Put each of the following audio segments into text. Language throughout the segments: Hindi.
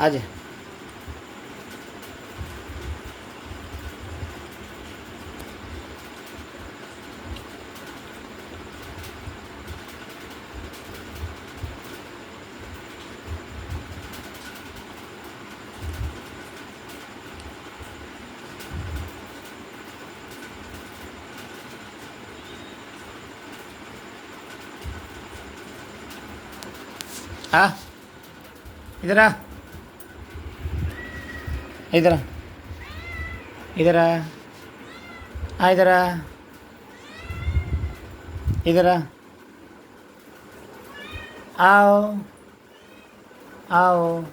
आजा। आ इधर आ, इधर आ, इधर आ, इधर आ, इधर आ, आओ आओ।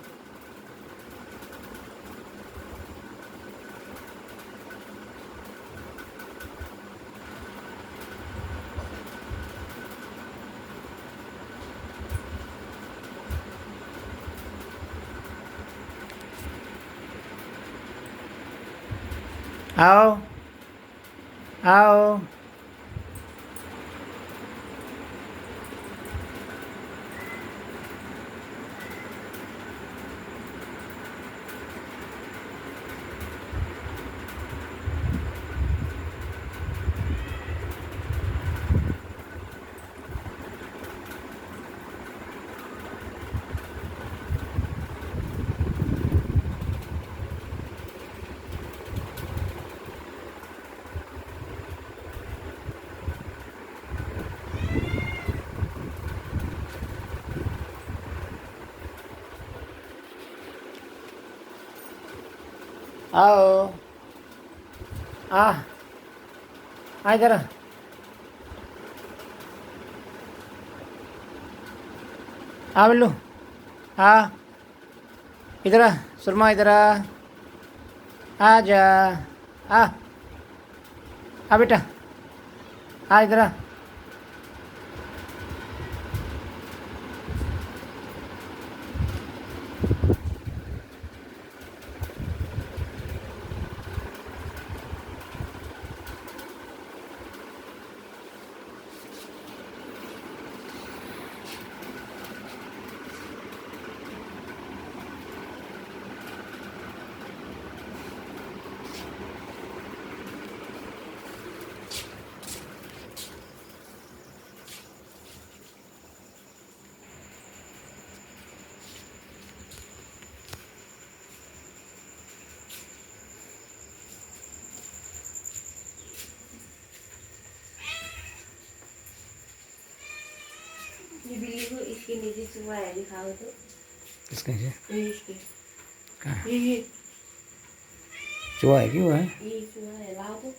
आओ आओ। आओ आ, आ इधर आ, आ बिल्लू आ, इधर आ सुरमा, इधर आ जा, आ बेटा, आ इधर आ। ये बिल्ली को इसके नीचे चूहा है, दिखाओ तो। किसके नीचे? ये इसके। कहाँ? ये चूहा है, क्यों है? ये चूहा है, लाओ तो।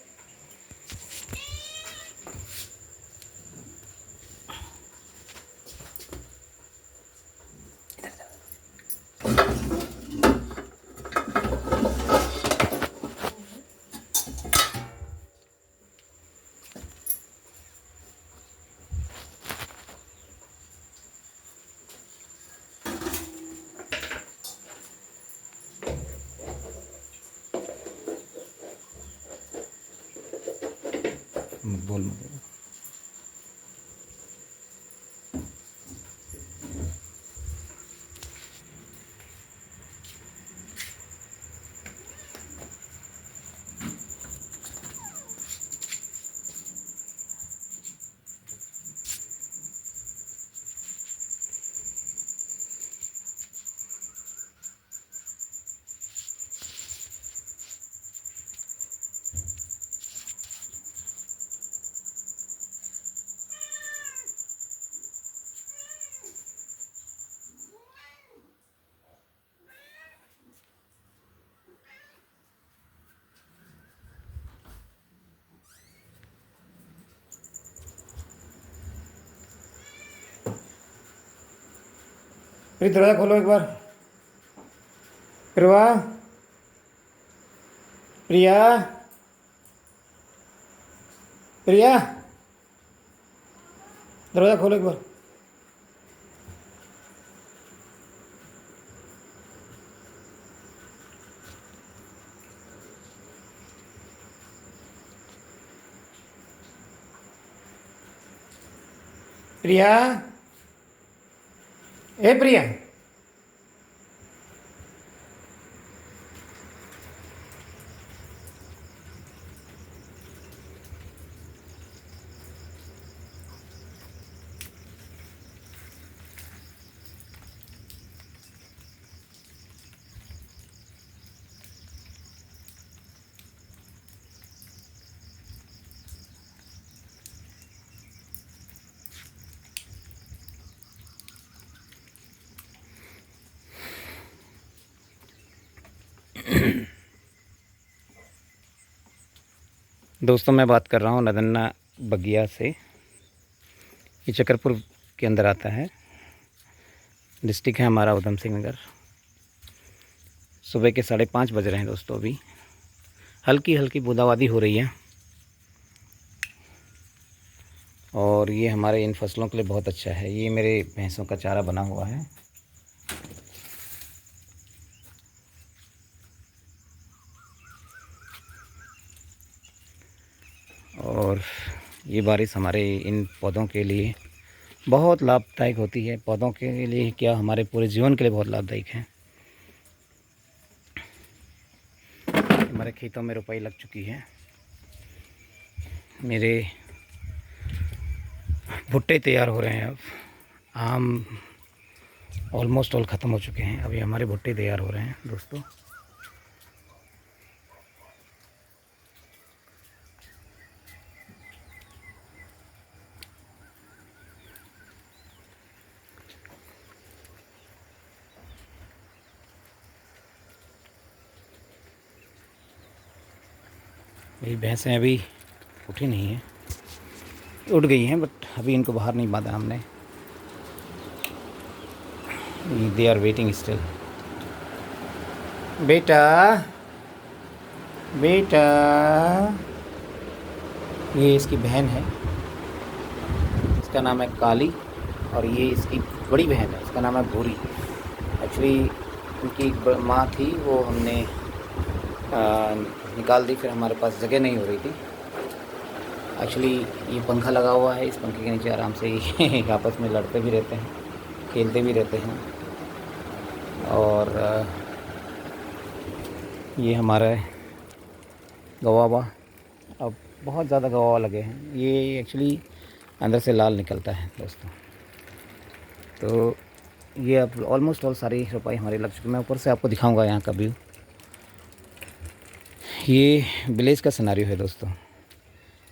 बोल मत। फिर दरवाजा खोलो एक बार। प्रिया, प्रिया, प्रिया, दरवाजा खोलो एक बार। प्रिया, ए प्रिया, दोस्तों मैं बात कर रहा हूँ नदन्ना बगिया से। ये चकरपुर के अंदर आता है। डिस्ट्रिक्ट है हमारा उधम सिंह नगर। सुबह के 5:30 बज रहे हैं दोस्तों। अभी हल्की हल्की बूंदाबांदी हो रही है और ये हमारे इन फसलों के लिए बहुत अच्छा है। ये मेरे भैंसों का चारा बना हुआ है। और ये बारिश हमारे इन पौधों के लिए बहुत लाभदायक होती है। पौधों के लिए क्या, हमारे पूरे जीवन के लिए बहुत लाभदायक है। हमारे खेतों में रुपाई लग चुकी है। मेरे भुट्टे तैयार हो रहे हैं। अब आम ऑलमोस्ट ऑल ख़त्म हो चुके हैं। अभी हमारे भुट्टे तैयार हो रहे हैं दोस्तों। मेरी भैंसें अभी उठी नहीं हैं, उठ गई हैं, बट अभी इनको बाहर नहीं बांधा हमने। They are waiting still. बेटा बेटा, ये इसकी बहन है, इसका नाम है काली, और ये इसकी बड़ी बहन है, इसका नाम है भूरी। एक्चुअली उनकी माँ थी, वो हमने निकाल दी, फिर हमारे पास जगह नहीं हो रही थी। एक्चुअली ये पंखा लगा हुआ है, इस पंखे के नीचे आराम से ये आपस में लड़ते भी रहते हैं, खेलते भी रहते हैं। और ये हमारा गवावा, अब बहुत ज़्यादा गवावा लगे हैं। ये एक्चुअली अंदर से लाल निकलता है दोस्तों। तो ये अब ऑलमोस्ट ऑल सारी रुपाई हमारी लग चुकी है। मैं ऊपर से आपको दिखाऊंगा यहाँ का व्यू। ये विलेज का सिनेरियो है दोस्तों।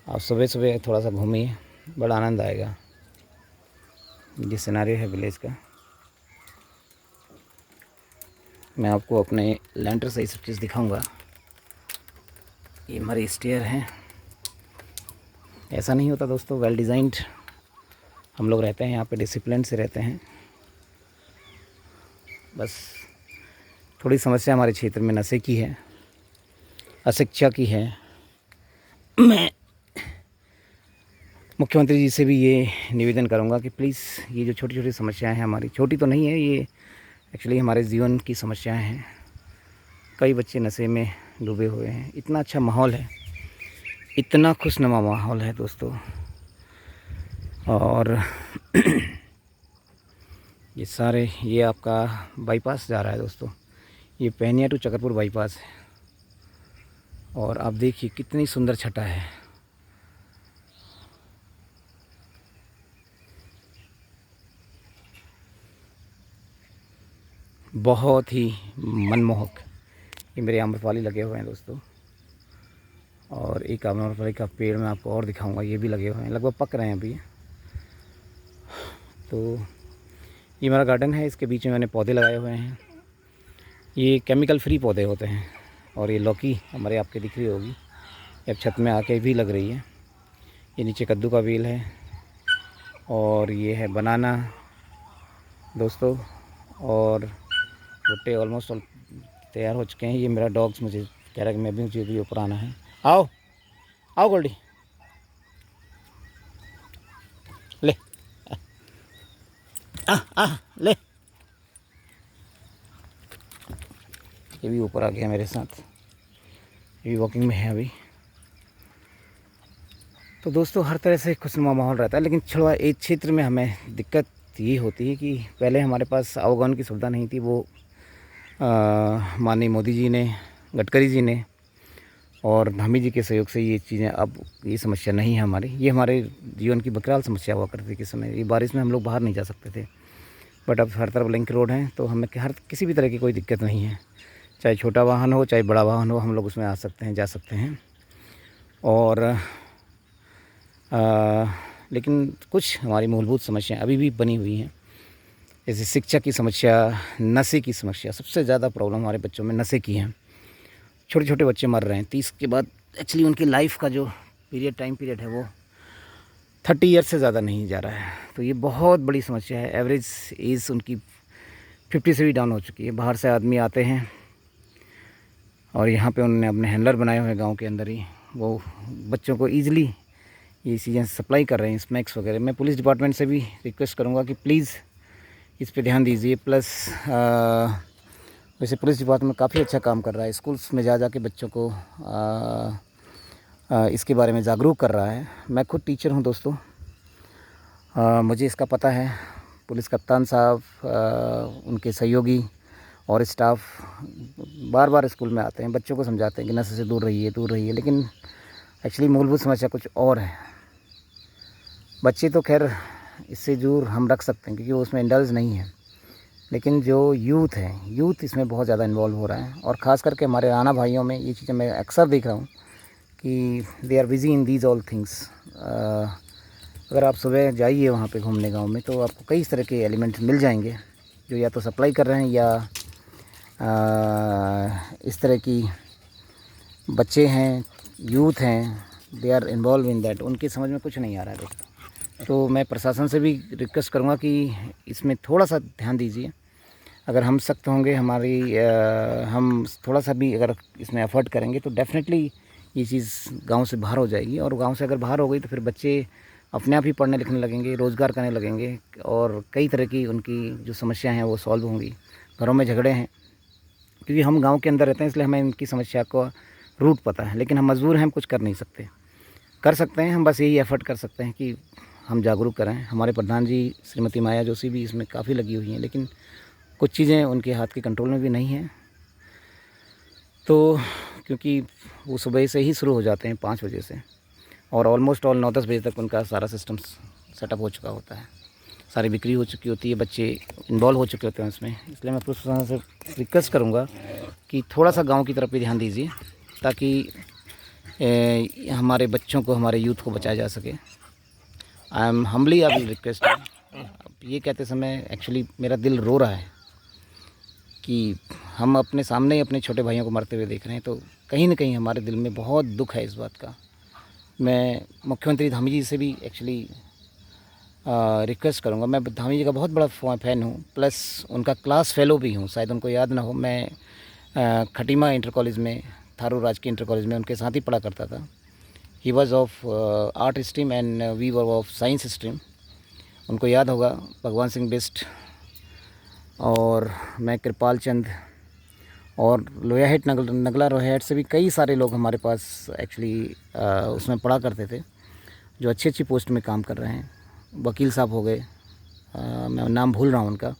आप सुबह सुबह थोड़ा सा घूमिए, बड़ा आनंद आएगा। ये सिनेरियो है विलेज का। मैं आपको अपने लैंटर से ये सब चीज़ दिखाऊंगा। ये हमारे स्टेयर हैं। ऐसा नहीं होता दोस्तों, वेल डिज़ाइंड हम लोग रहते हैं यहाँ पे, डिसिप्लिन से रहते हैं। बस थोड़ी समस्या हमारे क्षेत्र में नशे की है, अशिक्षा की है। मैं मुख्यमंत्री जी से भी ये निवेदन करूंगा कि प्लीज़ ये जो छोटी छोटी समस्याएं हैं हमारी, छोटी तो नहीं है ये, एक्चुअली हमारे जीवन की समस्याएं हैं। कई बच्चे नशे में डूबे हुए हैं। इतना अच्छा माहौल है, इतना खुशनुमा माहौल है दोस्तों। और ये सारे, ये आपका बाईपास जा रहा है दोस्तों। ये पैनिया टू चकरपुर बाईपास है। और आप देखिए कितनी सुंदर छटा है। बहुत ही मनमोहक। ये मेरे आम्रपाली लगे हुए हैं दोस्तों। और एक आम्रपाली का पेड़ मैं आपको और दिखाऊंगा, ये भी लगे हुए हैं, लगभग पक रहे हैं अभी। तो ये मेरा गार्डन है, इसके बीच में मैंने पौधे लगाए हुए हैं। ये केमिकल फ्री पौधे होते हैं। और ये लौकी हमारे आपके दिख रही होगी, अब छत में आके भी लग रही है। ये नीचे कद्दू का बेल है। और ये है बनाना दोस्तों। और भुट्टे ऑलमोस्ट ऑल तैयार हो चुके हैं। ये मेरा डॉग्स मुझे कह रहा है कि मैं भी, मुझे भी ऊपर आना है। आओ आओ गोल्डी, ले ले। ये भी ऊपर आ गया मेरे साथ, ये भी वॉकिंग में है अभी। तो दोस्तों हर तरह से खुशनुमा माहौल रहता है। लेकिन छड़वा एक क्षेत्र में हमें दिक्कत ये होती है कि पहले हमारे पास आवागमन की सुविधा नहीं थी। वो माननीय मोदी जी ने, गडकरी जी ने और धामी जी के सहयोग से ये चीज़ें, अब ये समस्या नहीं है हमारी। ये हमारे जीवन की बकराल समस्या हुआ करती थी किस समय। ये बारिश में हम लोग बाहर नहीं जा सकते थे, बट अब हर तरफ लिंक रोड हैं, तो हमें हर किसी भी तरह की कोई दिक्कत नहीं है। चाहे छोटा वाहन हो, चाहे बड़ा वाहन हो, हम लोग उसमें आ सकते हैं, जा सकते हैं। और लेकिन कुछ हमारी मूलभूत समस्याएं अभी भी बनी हुई हैं, जैसे शिक्षा की समस्या, नशे की समस्या। सबसे ज़्यादा प्रॉब्लम हमारे बच्चों में नशे की है। छोटे छोटे बच्चे मर रहे हैं 30 के बाद। एक्चुअली उनकी लाइफ का जो टाइम पीरियड है वो 30 ईयर्स से ज़्यादा नहीं जा रहा है। तो ये बहुत बड़ी समस्या है। एवरेज एज उनकी 50 से भी डाउन हो चुकी है। बाहर से आदमी आते हैं और यहाँ पे उन्होंने अपने हैंडलर बनाए हुए हैं गांव के अंदर ही, वो बच्चों को ईज़िली ये चीज़ें सप्लाई कर रहे हैं, स्नैक्स वगैरह। मैं पुलिस डिपार्टमेंट से भी रिक्वेस्ट करूँगा कि प्लीज़ इस पे ध्यान दीजिए। प्लस वैसे पुलिस डिपार्टमेंट काफ़ी अच्छा काम कर रहा है, स्कूल्स में जा के बच्चों को इसके बारे में जागरूक कर रहा है। मैं खुद टीचर हूँ दोस्तों, मुझे इसका पता है। पुलिस कप्तान साहब, उनके सहयोगी और स्टाफ बार बार स्कूल में आते हैं, बच्चों को समझाते हैं कि नशे से दूर रहिए, लेकिन एक्चुअली मूलभूत समस्या कुछ और है। बच्चे तो खैर इससे दूर हम रख सकते हैं क्योंकि वो उसमें इंडल्ज नहीं है, लेकिन जो यूथ है, यूथ इसमें बहुत ज़्यादा इन्वॉल्व हो रहा है। और ख़ास करके हमारे राणा भाइयों में ये चीज़ें मैं अक्सर देख रहा हूँ कि they are busy in these all things. अगर आप सुबह जाइए वहाँ पे घूमने गांव में तो आपको कई तरह के एलिमेंट मिल जाएंगे जो या तो सप्लाई कर रहे हैं या इस तरह की बच्चे हैं, यूथ हैं, they are involve in that. उनकी समझ में कुछ नहीं आ रहा है दोस्तों। तो मैं प्रशासन से भी रिक्वेस्ट करूँगा कि इसमें थोड़ा सा ध्यान दीजिए। अगर हम सख्त होंगे, हम थोड़ा सा भी अगर इसमें एफर्ट करेंगे तो डेफिनेटली ये चीज़ गांव से बाहर हो जाएगी। और गांव से अगर बाहर हो गई तो फिर बच्चे अपने आप ही पढ़ने लिखने लगेंगे, रोज़गार करने लगेंगे और कई तरह की उनकी जो समस्याएं हैं वो सॉल्व होंगी। घरों में झगड़े हैं क्योंकि हम गांव के अंदर रहते हैं, इसलिए हमें इनकी समस्या को रूट पता है, लेकिन हम मजबूर हैं, हम कुछ कर नहीं सकते। कर सकते हैं हम बस यही एफ़र्ट कर सकते हैं कि हम जागरूक करें। हमारे प्रधान जी श्रीमती माया जोशी भी इसमें काफ़ी लगी हुई हैं, लेकिन कुछ चीज़ें उनके हाथ के कंट्रोल में भी नहीं हैं। तो क्योंकि वो सुबह से ही शुरू हो जाते हैं 5 बजे से और ऑलमोस्ट 9-10 बजे तक उनका सारा सिस्टम सेटअप हो चुका होता है, सारी बिक्री हो चुकी होती है, बच्चे इन्वॉल्व हो चुके होते हैं उसमें। इसलिए मैं प्रशासन से रिक्वेस्ट करूँगा कि थोड़ा सा गांव की तरफ भी ध्यान दीजिए ताकि हमारे बच्चों को, हमारे यूथ को बचाया जा सके। I am humbly I will request. ये कहते समय एक्चुअली मेरा दिल रो रहा है कि हम अपने सामने ही अपने छोटे भाइयों को मरते हुए देख रहे हैं, तो कहीं ना कहीं हमारे दिल में बहुत दुख है इस बात का। मैं मुख्यमंत्री धामी जी से भी एक्चुअली रिक्वेस्ट करूँगा। मैं धामी जी का बहुत बड़ा फ़ैन हूँ, प्लस उनका क्लास फेलो भी हूँ। शायद उनको याद ना हो, मैं खटीमा इंटर कॉलेज में, थारू राजकीय इंटर कॉलेज में उनके साथ ही पढ़ा करता था। He was of art stream and we were of science stream. उनको याद होगा, भगवान सिंह बिस्ट और मैं कृपाल चंद और लोहियाहेट नगला रोहियाहेट से भी कई सारे लोग हमारे पास एक्चुअली उसमें पढ़ा करते थे जो अच्छी पोस्ट में काम कर रहे हैं। वकील साहब हो गए, मैं नाम भूल रहा हूँ उनका,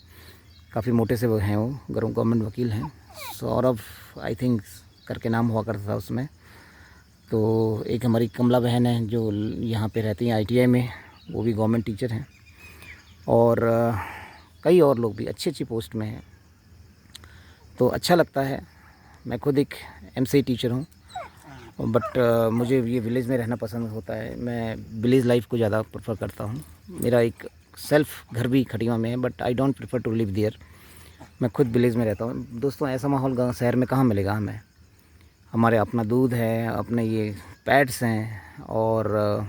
काफ़ी मोटे से वो हैं, वो गवर्नमेंट वकील हैं। सौरभ आई थिंक करके नाम हुआ करता था उसमें। तो एक हमारी कमला बहन है जो यहाँ पे रहती हैं ITI में, वो भी गवर्नमेंट टीचर हैं। और कई और लोग भी अच्छी पोस्ट में हैं। तो अच्छा लगता है। मैं खुद एक MCA टीचर हूँ, बट मुझे ये विलेज में रहना पसंद होता है। मैं विलेज लाइफ को ज़्यादा प्रेफर करता हूँ। मेरा एक सेल्फ घर भी खटीमा में है, but I don't prefer to live there. मैं खुद विलेज में रहता हूँ दोस्तों। ऐसा माहौल गाँव शहर में कहाँ मिलेगा हमें। हमारे अपना दूध है, अपने ये पैट्स हैं और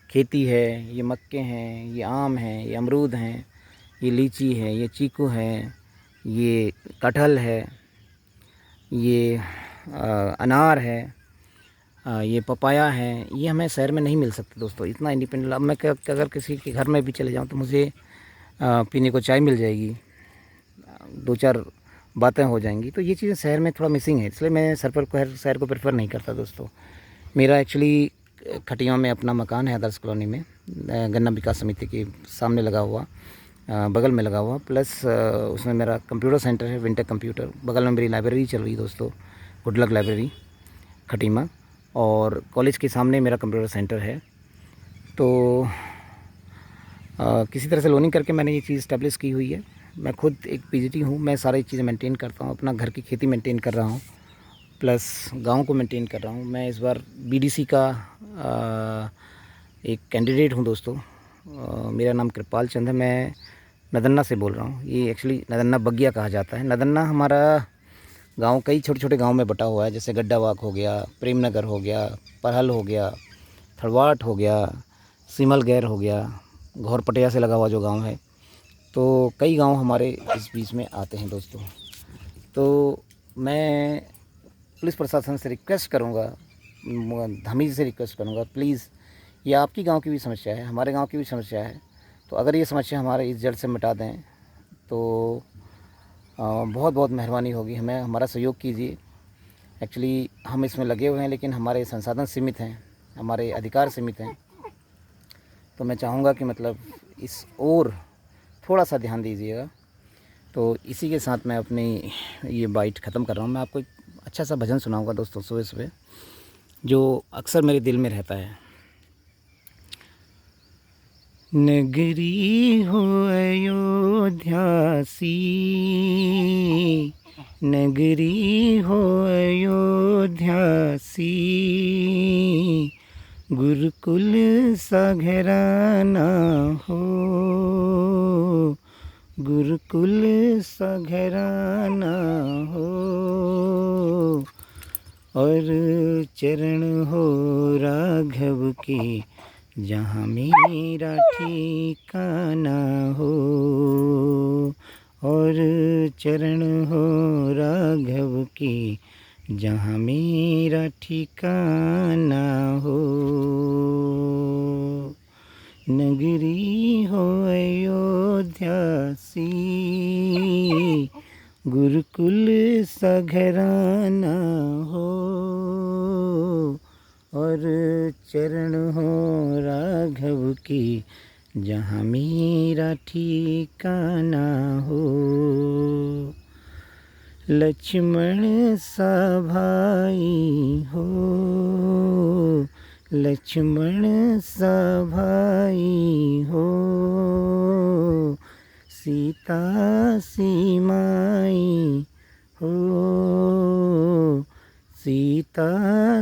खेती है, ये मक्के हैं, ये आम हैं, ये अमरूद हैं, ये लीची है, ये चीकू है, ये कटहल है, ये अनार है, ये पपाया है। ये हमें शहर में नहीं मिल सकते दोस्तों, इतना इंडिपेंडेंट। अब मैं अगर किसी के घर में भी चले जाऊँ तो मुझे पीने को चाय मिल जाएगी, 2-4 बातें हो जाएंगी। तो ये चीज़ें शहर में थोड़ा मिसिंग है, इसलिए मैं शहर को प्रेफर नहीं करता दोस्तों। मेरा एक्चुअली खटिया में अपना मकान है आदर्श कॉलोनी में, गन्ना विकास समिति के सामने लगा हुआ, बगल में लगा हुआ। प्लस उसमें मेरा कंप्यूटर सेंटर है, विंटेक कंप्यूटर। बगल में मेरी लाइब्रेरी चल रही दोस्तों, गुड लक लाइब्रेरी खटीमा, और कॉलेज के सामने मेरा कंप्यूटर सेंटर है। तो किसी तरह से लोनिंग करके मैंने ये चीज़ इस्टेब्लिश की हुई है। मैं खुद एक PGT हूँ, मैं सारी चीज़ें मेंटेन करता हूँ। अपना घर की खेती मेंटेन कर रहा हूँ, प्लस गांव को मेंटेन कर रहा हूँ। मैं इस बार BDC का एक कैंडिडेट हूँ दोस्तों। मेरा नाम कृपाल चंद है, मैं नदन्ना से बोल रहा हूँ। ये एक्चुअली नदन्ना बगिया कहा जाता है। नदन्ना हमारा गांव कई छोटे छोटे गांव में बटा हुआ है, जैसे गड्डावाक हो गया, प्रेम नगर हो गया, परहल हो गया, थड़वाट हो गया, सिमलगैर हो गया, घोरपटिया से लगा हुआ जो गांव है, तो कई गांव हमारे इस बीच में आते हैं दोस्तों। तो मैं पुलिस प्रशासन से रिक्वेस्ट करूंगा, धामी से रिक्वेस्ट करूंगा, प्लीज़ ये आपकी गांव की भी समस्या है, हमारे गांव की भी समस्या है, तो अगर ये समस्या हमारे इस जड़ से मिटा दें तो बहुत बहुत मेहरबानी होगी। हमें हमारा सहयोग कीजिए। एक्चुअली हम इसमें लगे हुए हैं, लेकिन हमारे संसाधन सीमित हैं, हमारे अधिकार सीमित हैं। तो मैं चाहूँगा कि मतलब इस ओर थोड़ा सा ध्यान दीजिएगा। तो इसी के साथ मैं अपनी ये बाइट ख़त्म कर रहा हूँ। मैं आपको एक अच्छा सा भजन सुनाऊँगा दोस्तों सुबह सुबह, जो अक्सर मेरे दिल में रहता है। नगरी हो अयोध्या सी, नगरी हो अयोध्या सी, गुरुकुल सा घराना हो, गुरुकुल सा घराना हो, और चरण हो राघव के जहाँ मेरा ठिकाना हो, और चरण हो राघव के जहाँ मेरा ठिकाना हो। नगरी हो अयोध्या सी, गुरुकुल सा घराना हो, और चरण हो राघव की जहाँ मेरा ठिकाना हो। लक्ष्मण सा भाई हो, लक्ष्मण सा भाई हो, सीता सी माई हो, सीता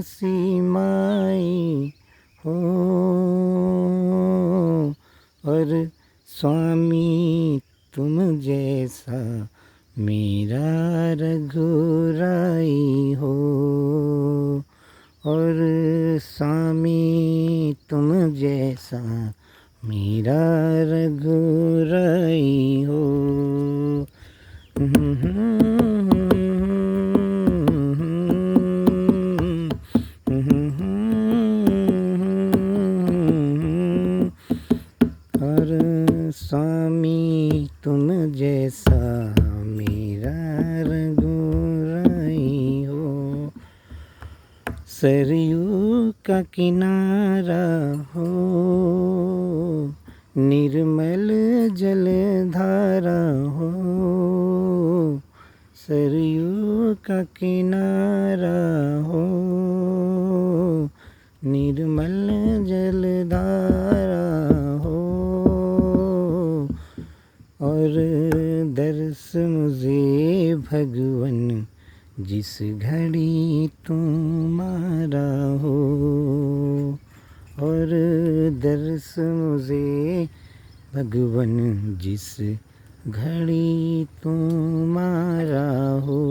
सी माई हो, और स्वामी तुम जैसा मेरा रघुराई हो, और स्वामी तुम जैसा मेरा रघुराई हो। और स्वामी तुम जैसा मेरा रघुराई हो। सरयू का किनारा हो, निर्मल जलधारा हो, सरयू का किनारा हो, निर्मल जलधारा हो, और दर्श मुझे भगवन जिस घड़ी तुम्हारा हो, और दर्श मुझे भगवन जिस घड़ी तुम्हारा हो।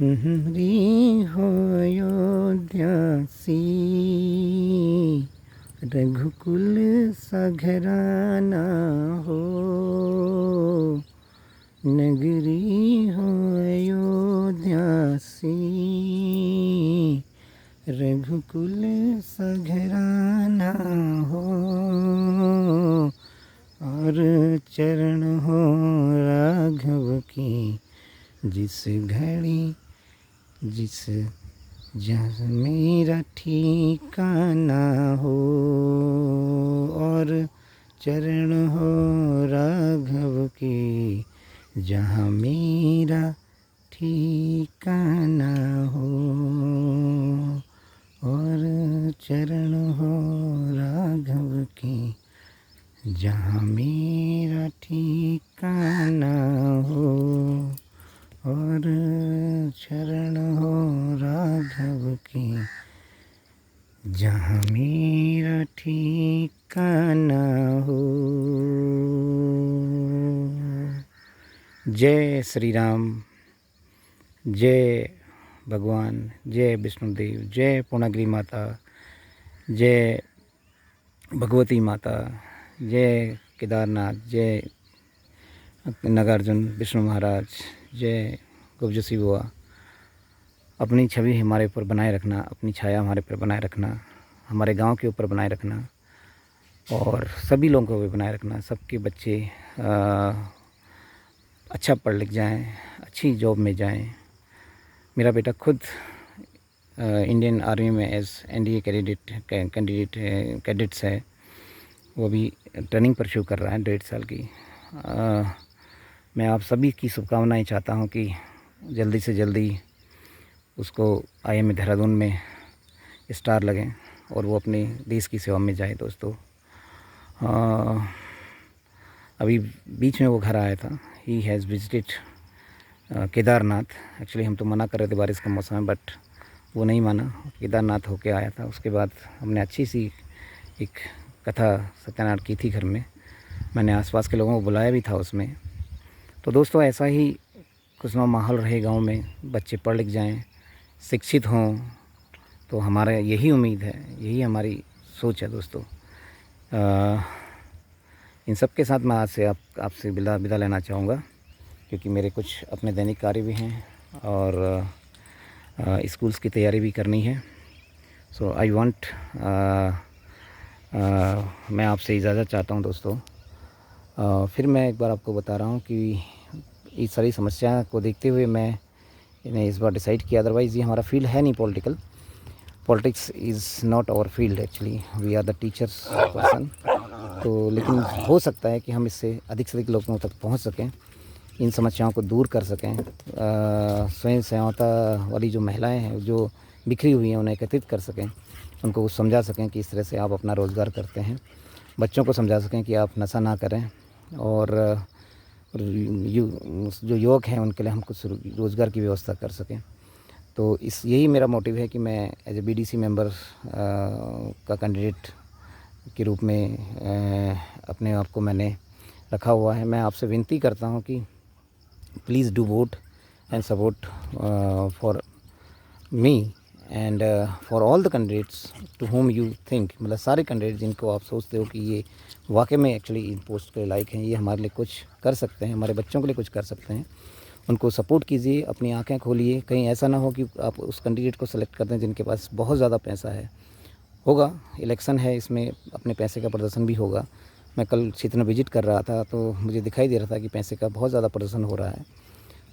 हरी हो अयोध्या सी, रघुकुल सा घराना हो, नगरी हो अयोध्या सी, रघुकुल सा घराना हो, और चरण हो राघव की जिस घड़ी जिस जहाँ मेरा ठिकाना हो, और चरण हो राघव के जहाँ मेरा ठिकाना हो, और चरण हो राघव के जहाँ मेरा ठिकाना हो, और चरण हो राघव के जहाँ मेरा ठिकाना हो। जय श्री राम, जय भगवान, जय विष्णुदेव, जय पूर्णागिरि माता, जय भगवती माता, जय केदारनाथ, जय नागार्जुन विष्णु महाराज, जय गुप्तजसी बुआ। अपनी छवि हमारे ऊपर बनाए रखना, अपनी छाया हमारे ऊपर बनाए रखना, हमारे गांव के ऊपर बनाए रखना और सभी लोगों को भी बनाए रखना। सबके बच्चे अच्छा पढ़ लिख जाएं, अच्छी जॉब में जाएं। मेरा बेटा खुद इंडियन आर्मी में एज एनडीए कैडेट्स है, वो भी ट्रेनिंग परस्यू कर रहा है 1.5 साल की। मैं आप सभी की शुभकामनाएं चाहता हूं कि जल्दी से जल्दी उसको IIM देहरादून में स्टार लगें और वो अपने देश की सेवा में जाए। दोस्तों अभी बीच में वो घर आया था, he has visited Kedarnath. Actually हम तो मना कर रहे थे, बारिश का मौसम है, बट वो नहीं माना, केदारनाथ होके आया था। उसके बाद हमने अच्छी सी एक कथा सत्यानारायण की थी घर में, मैंने आसपास के लोगों को बुलाया भी था उसमें। तो दोस्तों ऐसा ही खुशनुमा माहौल रहे गांव में, बच्चे पढ़ लिख जाएं, शिक्षित हों, तो हमारा यही उम्मीद है, यही हमारी सोच है दोस्तों। इन सब के साथ मैं आज से आपसे विदा लेना चाहूँगा, क्योंकि मेरे कुछ अपने दैनिक कार्य भी हैं और स्कूल्स की तैयारी भी करनी है। सो आई वांट मैं आपसे इजाज़त चाहता हूँ दोस्तों। फिर मैं एक बार आपको बता रहा हूँ कि इस सारी समस्या को देखते हुए मैं इन्हें इस बार डिसाइड किया, अदरवाइज़ ये हमारा फील्ड है नहीं politics is not our field actually, we are the teachers person. तो लेकिन हो सकता है कि हम इससे अधिक से अधिक लोगों तक पहुंच सकें, इन समस्याओं को दूर कर सकें। स्वयं सहायता वाली जो महिलाएं हैं जो बिखरी हुई हैं, उन्हें एकत्रित कर सकें, उनको समझा सकें कि इस तरह से आप अपना रोज़गार करते हैं। बच्चों को समझा सकें कि आप नशा ना करें, और जो युवक हैं उनके लिए हम कुछ रोज़गार की व्यवस्था कर सकें। तो यही मेरा मोटिव है कि मैं एज ए BDC मेंबर का कैंडिडेट के रूप में अपने आप को मैंने रखा हुआ है। मैं आपसे विनती करता हूं कि please do vote and support for me and for all the candidates to whom you think, मतलब सारे कैंडिडेट जिनको आप सोचते हो कि ये वाकई में एक्चुअली इन पोस्ट के लायक हैं, ये हमारे लिए कुछ कर सकते हैं, हमारे बच्चों के लिए कुछ कर सकते हैं, उनको सपोर्ट कीजिए, अपनी आंखें खोलिए। कहीं ऐसा ना हो कि आप उस कैंडिडेट को सेलेक्ट कर दें जिनके पास बहुत ज़्यादा पैसा है। होगा, इलेक्शन है, इसमें अपने पैसे का प्रदर्शन भी होगा। मैं कल क्षेत्र में विजिट कर रहा था तो मुझे दिखाई दे रहा था कि पैसे का बहुत ज़्यादा प्रदर्शन हो रहा है।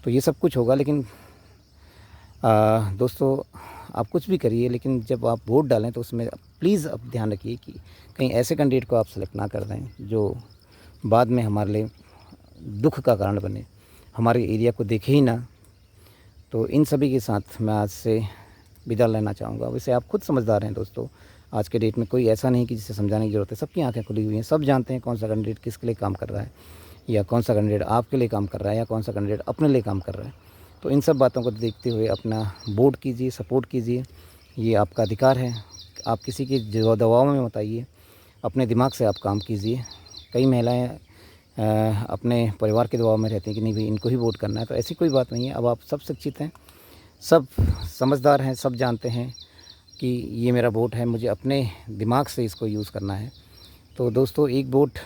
तो ये सब कुछ होगा, लेकिन दोस्तों आप कुछ भी करिए, लेकिन जब आप वोट डालें तो उसमें प्लीज़ आप ध्यान रखिए कि कहीं ऐसे कैंडिडेट को आप सेलेक्ट ना कर दें जो बाद में हमारे लिए दुख का कारण बने, हमारे एरिया को देखे ही ना। तो इन सभी के साथ मैं आज से विदा लेना चाहूँगा। वैसे आप खुद समझदार हैं दोस्तों, आज के डेट में कोई ऐसा नहीं कि जिसे समझाने की ज़रूरत है, सबकी आंखें खुली हुई हैं, सब जानते हैं कौन सा कैंडिडेट किसके लिए काम कर रहा है, या कौन सा कैंडिडेट आपके लिए काम कर रहा है, या कौन सा कैंडिडेट अपने लिए काम कर रहा है। तो इन सब बातों को देखते हुए अपना वोट कीजिए, सपोर्ट कीजिए, ये आपका अधिकार है। आप किसी के दबाव में मत आइए, अपने दिमाग से आप काम कीजिए। कई महिलाएँ अपने परिवार के दबाव में रहती हैं कि नहीं भाई इनको ही वोट करना है, तो ऐसी कोई बात नहीं है। अब आप सब शिक्षित हैं, सब समझदार हैं, सब जानते हैं कि ये मेरा वोट है, मुझे अपने दिमाग से इसको यूज़ करना है। तो दोस्तों एक वोट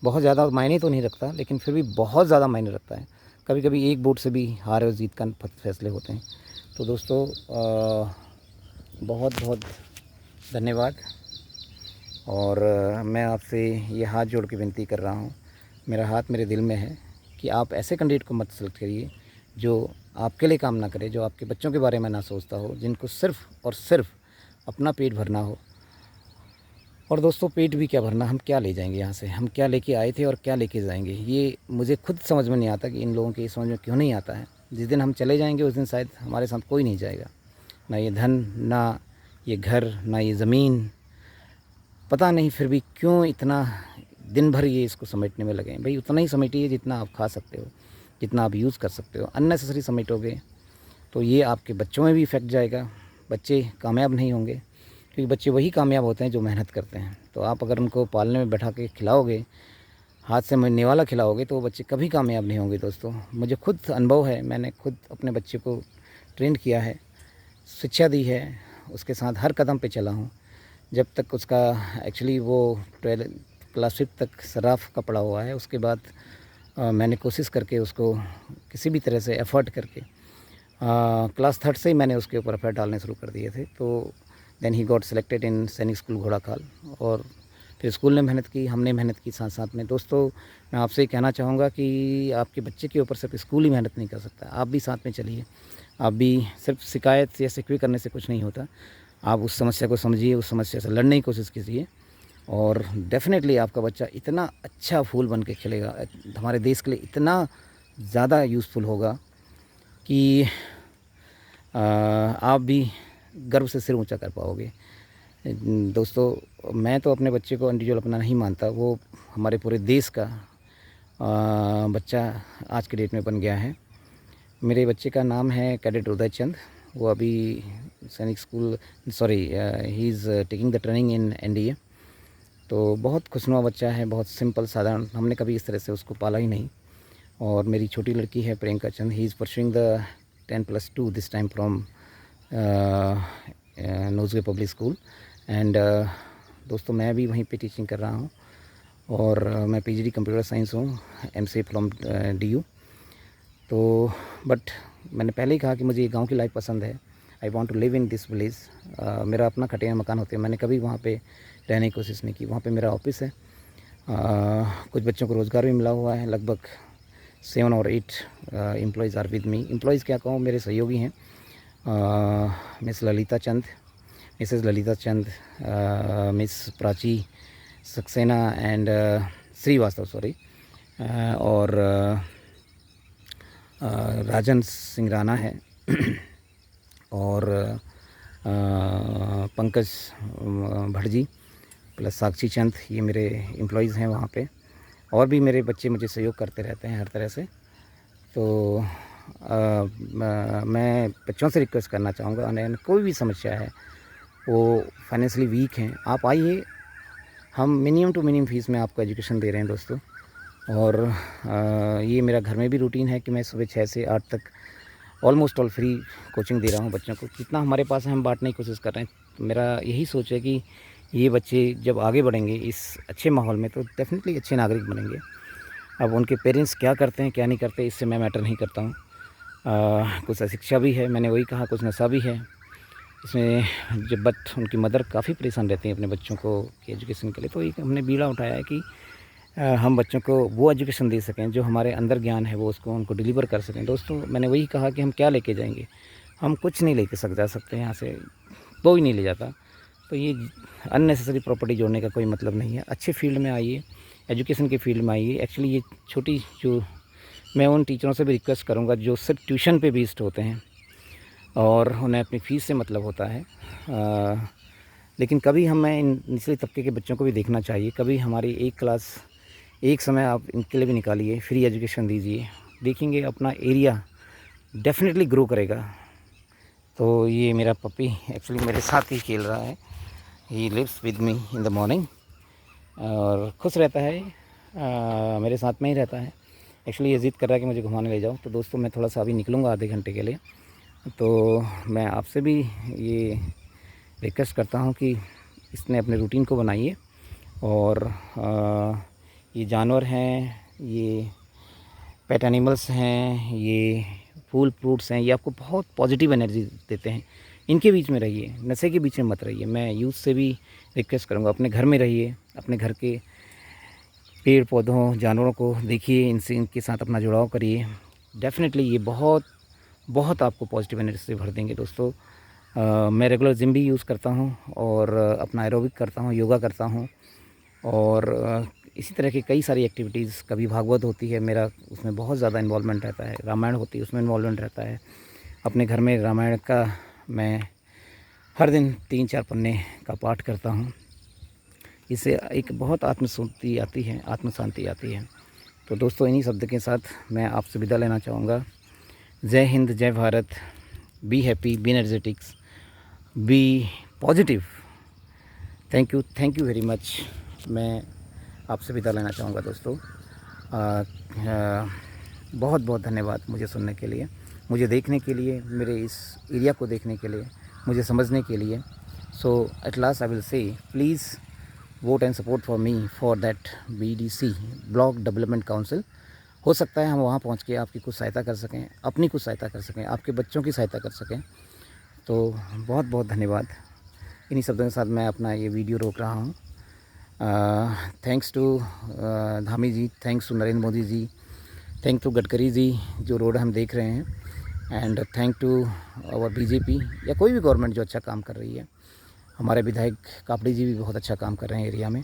बहुत ज़्यादा मायने तो नहीं रखता, लेकिन फिर भी बहुत ज़्यादा मायने रखता है। कभी कभी एक वोट से भी हार और जीत का फैसले होते हैं। तो दोस्तों बहुत बहुत धन्यवाद, और मैं आपसे ये हाथ जोड़ के विनती कर रहा हूँ, मेरा हाथ मेरे दिल में है कि आप ऐसे कैंडिडेट को मत सेलेक्ट करिए जो आपके लिए काम ना करे, जो आपके बच्चों के बारे में ना सोचता हो, जिनको सिर्फ़ और सिर्फ अपना पेट भरना हो। और दोस्तों पेट भी क्या भरना, हम क्या ले जाएंगे यहाँ से, हम क्या लेके आए थे और क्या लेके जाएंगे, ये मुझे खुद समझ में नहीं आता कि इन लोगों के समझ में क्यों नहीं आता है। जिस दिन हम चले जाएंगे उस दिन शायद हमारे साथ कोई नहीं जाएगा, ना ये धन, ना ये घर, ना ये ज़मीन, पता नहीं फिर भी क्यों इतना दिन भर ये इसको समेटने में लगे। भाई उतना ही समेटिए जितना आप खा सकते हो, जितना आप यूज़ कर सकते हो। अननेसेसरी समेटोगे तो ये आपके बच्चों में भी इफ़ेक्ट जाएगा, बच्चे कामयाब नहीं होंगे, क्योंकि बच्चे वही कामयाब होते हैं जो मेहनत करते हैं। तो आप अगर उनको पालने में बैठा के खिलाओगे, हाथ से निवाला खिलाओगे, तो वो बच्चे कभी कामयाब नहीं होंगे। दोस्तों मुझे खुद अनुभव है, मैंने खुद अपने बच्चे को ट्रेंड किया है, शिक्षा दी है, उसके साथ हर कदम पे चला हूँ। जब तक उसका एक्चुअली वो 12 क्लास 5 तक सराफ का पड़ा हुआ है, उसके बाद मैंने कोशिश करके उसको किसी भी तरह से एफ़र्ट करके क्लास 3 से ही मैंने उसके ऊपर एफ़र्ट डालने शुरू कर दिए थे। तो then he got selected in Sainik school Ghorakhal, और फिर स्कूल ने मेहनत की, हमने मेहनत की साथ साथ में। दोस्तों, मैं आपसे कहना चाहूँगा कि आपके बच्चे के ऊपर सिर्फ स्कूल ही मेहनत नहीं कर सकता, आप भी साथ में चलिए। आप भी सिर्फ शिकायत या शिकवे करने से कुछ नहीं होता। आप उस समस्या को समझिए, उस समस्या से लड़ने की कोशिश कीजिए, और डेफ़िनेटली आपका बच्चा इतना अच्छा फूल बन के खिलेगा, हमारे देश के लिए इतना ज़्यादा यूज़फुल होगा कि आप भी गर्व से सिर ऊंचा कर पाओगे। दोस्तों, मैं तो अपने बच्चे को इंडिविजुअल अपना नहीं मानता, वो हमारे पूरे देश का बच्चा आज के डेट में बन गया है। मेरे बच्चे का नाम है कैडेट उदय चंद। वो अभी सैनिक school he is taking the training in NDA। तो बहुत खुशनुमा बच्चा है, बहुत सिंपल साधारण, हमने कभी इस तरह से उसको पाला ही नहीं। और मेरी छोटी लड़की है Priyanka Chand, he is pursuing the 10+2 this time from नोज़वे पब्लिक स्कूल। एंड दोस्तों, मैं भी वहीं पे टीचिंग कर रहा हूँ, और मैं PhD कंप्यूटर साइंस हूँ, MCA फ्रॉम DU। तो बट मैंने पहले ही कहा कि मुझे ये गांव की लाइफ पसंद है। I want to live in this village. मेरा अपना खटिया मकान होते हैं, मैंने कभी वहाँ पे रहने की कोशिश नहीं की। वहाँ पे मेरा ऑफिस है, कुछ बच्चों को रोज़गार भी मिला हुआ है। लगभग 7 और 8 employees are with me. Employees क्या कहूँ, मेरे सहयोगी हैं, miss Lalita Chand, mrs Lalita Chand, miss Prachi Saxena and Srivastava, और राजन सिंह राणा है, और पंकज भटजी प्लस साक्षी चंद, ये मेरे एम्प्लॉयज़ हैं वहाँ पे। और भी मेरे बच्चे मुझे सहयोग करते रहते हैं हर तरह से। तो मैं बच्चों से रिक्वेस्ट करना चाहूँगा, अगर कोई भी समस्या है, वो फाइनेंशियली वीक हैं, आप आइए, हम मिनिमम टू मिनिमम फ़ीस में आपको एजुकेशन दे रहे हैं दोस्तों। और ये मेरा घर में भी रूटीन है कि मैं सुबह 6 से 8 तक ऑलमोस्ट ऑल फ्री कोचिंग दे रहा हूँ बच्चों को। जितना हमारे पास है हम बांटने की कोशिश कर रहे हैं। तो मेरा यही सोच है कि ये बच्चे जब आगे बढ़ेंगे इस अच्छे माहौल में, तो डेफ़िनेटली अच्छे नागरिक बनेंगे। अब उनके पेरेंट्स क्या करते हैं क्या नहीं करते, इससे मैं मैटर नहीं करता हूँ। कुछ अशिक्षा भी है, मैंने वही कहा, कुछ नशा भी है इसमें। जब बट उनकी मदर काफ़ी परेशान रहती हैं अपने बच्चों को एजुकेशन के लिए, तो एक हमने बीड़ा उठाया है कि हम बच्चों को वो एजुकेशन दे सकें जो हमारे अंदर ज्ञान है, वो उसको उनको डिलीवर कर सकें। दोस्तों, मैंने वही कहा कि हम क्या लेके जाएंगे, हम कुछ नहीं लेके जा सकते यहाँ से, कोई नहीं ले जाता। तो ये अननेसेसरी प्रॉपर्टी जोड़ने का कोई मतलब नहीं है। अच्छे फील्ड में आइए, एजुकेशन के फील्ड में आइए। एक्चुअली ये छोटी जो, मैं उन टीचरों से भी रिक्वेस्ट करूँगा जो सिर्फ ट्यूशन पे बेस्ड होते हैं और उन्हें अपनी फ़ीस से मतलब होता है, लेकिन कभी हमें इन निचले तबके के बच्चों को भी देखना चाहिए। कभी हमारी एक क्लास, एक समय आप इनके लिए भी निकालिए, फ्री एजुकेशन दीजिए, देखेंगे अपना एरिया डेफिनेटली ग्रो करेगा। तो ये मेरा पपी एक्चुअली मेरे साथ ही खेल रहा है, he lives with me in the morning, और खुश रहता है, मेरे साथ में ही रहता है। एक्चुअली ये ज़िद कर रहा है कि मुझे घुमाने ले जाओ। तो दोस्तों, मैं थोड़ा सा अभी निकलूँगा आधे घंटे के लिए, तो मैं आपसे भी ये रिक्वेस्ट करता हूँ कि इसने अपने रूटीन को बनाइए। और ये जानवर हैं, ये पेट एनिमल्स हैं, ये फूल फ्रूट्स हैं, ये आपको बहुत पॉजिटिव एनर्जी देते हैं। इनके बीच में रहिए, नशे के बीच में मत रहिए। मैं यूथ से भी रिक्वेस्ट करूँगा, अपने घर में रहिए, अपने घर के पेड़ पौधों जानवरों को देखिए, इनसे इनके साथ अपना जुड़ाव करिए। डेफ़िनेटली ये बहुत बहुत आपको पॉजिटिव एनर्जी से भर देंगे दोस्तों। मैं रेगुलर जिम भी यूज़ करता हूँ, और अपना एरोबिक करता हूँ, योगा करता हूँ, और इसी तरह की कई सारी एक्टिविटीज़। कभी भागवत होती है, मेरा उसमें बहुत ज़्यादा इन्वॉल्वमेंट रहता है। रामायण होती है, उसमें इन्वॉल्वमेंट रहता है। अपने घर में रामायण का मैं हर दिन 3-4 पन्ने का पाठ करता हूँ। इससे एक बहुत आत्मशांति आती है, आत्मशांति आती है। तो दोस्तों, इन्हीं शब्द के साथ मैं आपसे विदा लेना चाहूँगा। जय हिंद, जय Bharat. Be happy, be energetics, be positive. Thank you very much. मैं आपसे विदा लेना चाहूँगा दोस्तों। बहुत बहुत धन्यवाद मुझे सुनने के लिए। मुझे देखने के लिए, मेरे इस एरिया को देखने के लिए, मुझे समझने के लिए। So at last I will say please vote and support for me for that BDC, block development council. हो सकता है हम वहाँ पहुँच के आपकी कुछ सहायता कर सकें, अपनी कुछ सहायता कर सकें, आपके बच्चों की सहायता कर सकें। तो बहुत बहुत धन्यवाद। इन्हीं शब्दों के साथ मैं अपना ये वीडियो रोक रहा हूँ। Thanks to Dhami ji, thanks to Narendra Modi ji, thank to Gadkari ji जो रोड हम देख रहे हैं, and thank to our BJP या कोई भी गवर्नमेंट जो अच्छा काम कर रही है। हमारे विधायक कापड़ी जी भी बहुत अच्छा काम कर रहे हैं एरिया में।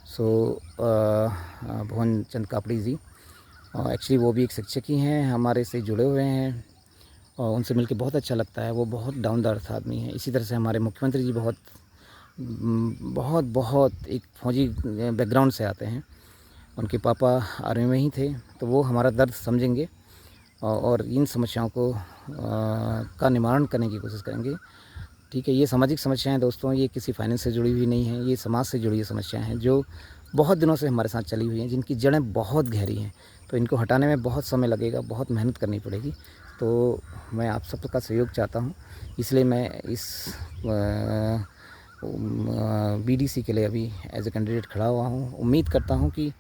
सो भुवन चंद कापड़ी जी एक्चुअली वो भी एक शिक्षक ही हैं, हमारे से जुड़े हुए हैं और उनसे मिलकर बहुत अच्छा लगता है। वो बहुत डाउन टू अर्थ आदमी है। इसी तरह से हमारे मुख्यमंत्री जी बहुत बहुत बहुत एक फौजी बैकग्राउंड से आते हैं। उनके पापा आर्मी में ही थे, तो वो हमारा दर्द समझेंगे और इन समस्याओं को का निवारण करने की कोशिश करेंगे। ठीक है, ये सामाजिक समस्याएं दोस्तों, ये किसी फाइनेंस से जुड़ी हुई नहीं हैं, ये समाज से जुड़ी हुई समस्याएं हैं जो बहुत दिनों से हमारे साथ चली हुई हैं, जिनकी जड़ें बहुत गहरी हैं। तो इनको हटाने में बहुत समय लगेगा, बहुत मेहनत करनी पड़ेगी। तो मैं आप सबका सहयोग चाहता हूँ, इसलिए मैं इस BDC के लिए अभी एज ए कैंडिडेट खड़ा हुआ हूँ। उम्मीद करता हूँ कि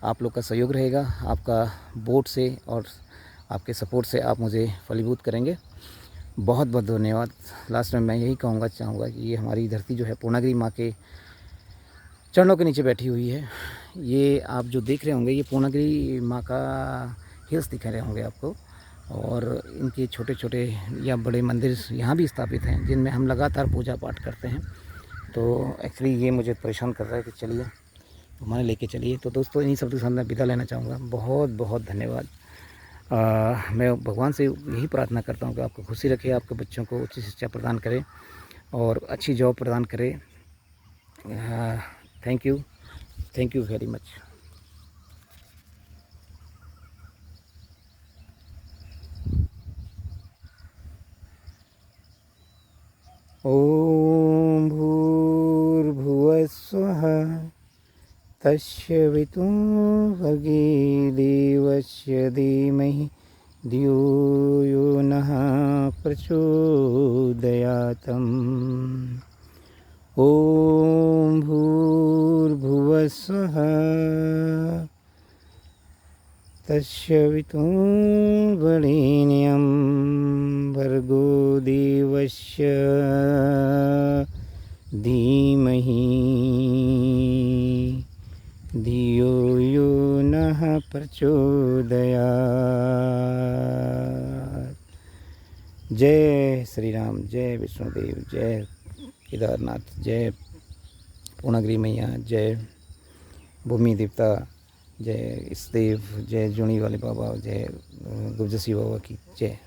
आप लोग का सहयोग रहेगा, आपका वोट से और आपके सपोर्ट से आप मुझे फलीभूत करेंगे। बहुत बहुत धन्यवाद। लास्ट में मैं यही चाहूँगा कि ये हमारी धरती जो है पूर्णागिरि माँ के चरणों के नीचे बैठी हुई है। ये आप जो देख रहे होंगे, ये पूर्णागिरि माँ का हिल्स दिख रहे होंगे आपको, और इनके छोटे छोटे या बड़े मंदिर यहाँ भी स्थापित हैं जिनमें हम लगातार पूजा पाठ करते हैं। तो एक्चुअली ये मुझे परेशान कर रहा है कि चलिए घुमाने लेके चलिए। तो दोस्तों इन्हीं सब के साथ मैं विदा लेना चाहूँगा। बहुत बहुत धन्यवाद। मैं भगवान से यही प्रार्थना करता हूँ कि आपको खुशी रखे, आपके बच्चों को उच्च शिक्षा प्रदान करे और अच्छी जॉब प्रदान करे। Thank you very much. ओम भूर्भुवः स्वः तस्य वितुर्वरेण्यं देवस्य धीमहि धियो यो नः प्रचोदयात्। ओम भूर्भुवः स्वः तस्य वितुर्वरेण्यं भर्गो देवस्य धीमहि धियो यो नः प्रचोदयात्। जय श्री राम, जय विष्णुदेव, जय केदारनाथ, जय पूर्णागिरि मैया, जय भूमि देवता, जय इष्टदेव, जय जोणी वाले बाबा, जय गुरजसी बाबा की जय।